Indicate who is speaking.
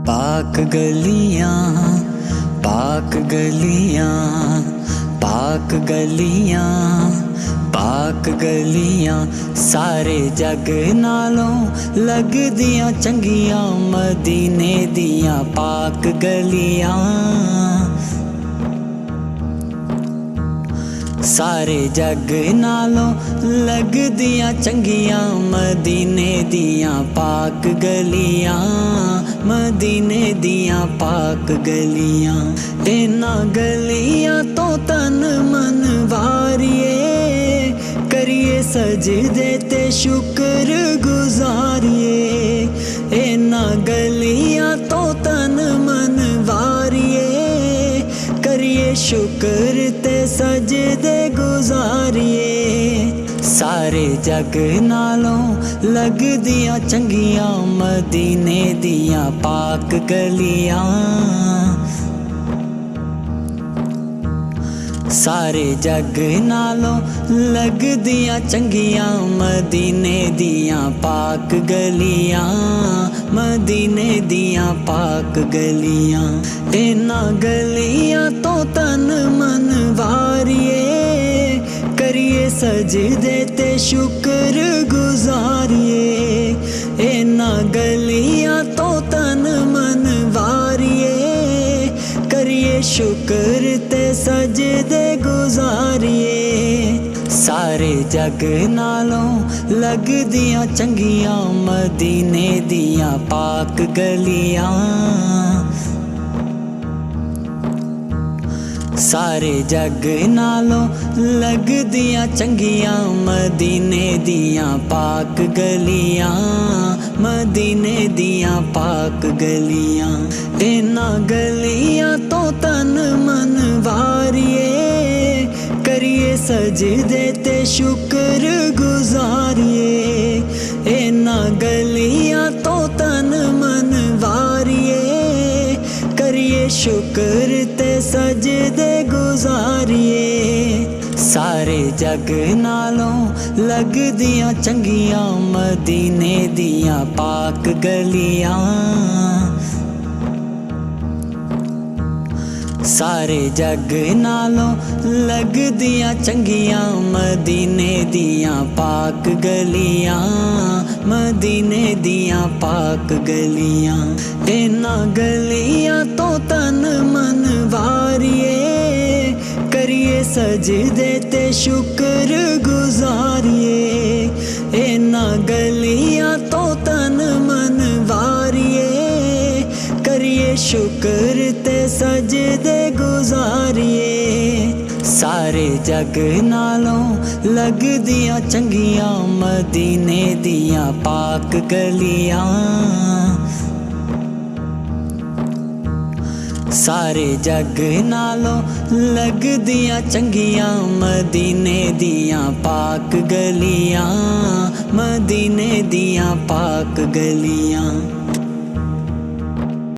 Speaker 1: पाक गलियां, पाक गलियां, पाक गलियां, पाक गलियां, सारे जग नालों लगदियां चंगियां मदीने दियां पाक गलियां। सारे जग नालों लगदियां चंगियां मदीने दियां पाक गलियां, मदीने दियां पाक गलियां। इन्हां गलियां तो तन मन वारिए, करिए सजदे ते शुक्र गुजारिए। इन्हां गलियां तो तन मन वारिए, करिए शुक्र ते सजदे गुजारिए। सारे जग नालों लगदियां चंगियां मदीने दियां पाक गलियां। सारे जग नालों लगदियां चंगियां मदीने दियां पाक गलियां, मदीने दियां पाक गलियां। इन्हां गलियां तो तन मन वारिए, करिए सजदे ते शुक्र गुजारिए। इन्हां गलियां तो तन मन वारिए, करिए शुक्र ते सजदे गुजारिए। सारे जग नालों लगदियां चंगियां मदीने दियां पाक गलियां। सारे जग नालों लगदियां चंगियां मदीने दियां पाक गलियां, मदीने दियां पाक गलियां। इन्हां गलियां तो तन मन वारिए, करिए सजदे ते शुक्र गुजारिए। इन्हां गलियां तो तन मन वारिए, करिए शुक्र ते सजदे गुजारिए। सारे जग नालों लगदियां चंगियां मदीने दियां पाक गलियां। सारे जग नालों लगदियां चंगियां मदीने दियां पाक गलियां, मदीने दियां पाक गलियां। इन्हां गलियां तो तन मन वारिए, करिए सजदे ते शुक्र गुजारिए। इन्हां गलियां तो तन मन वारिए, करिए शुक्र ते सजदे गुजारिए। सारे जग नालों लगदियां चंगियां मदीने दियां पाक गलियां। सारे जग नालों लगदियां चंगियां मदीने दियां पाक गलियां, मदीने दियां पाक गलियां।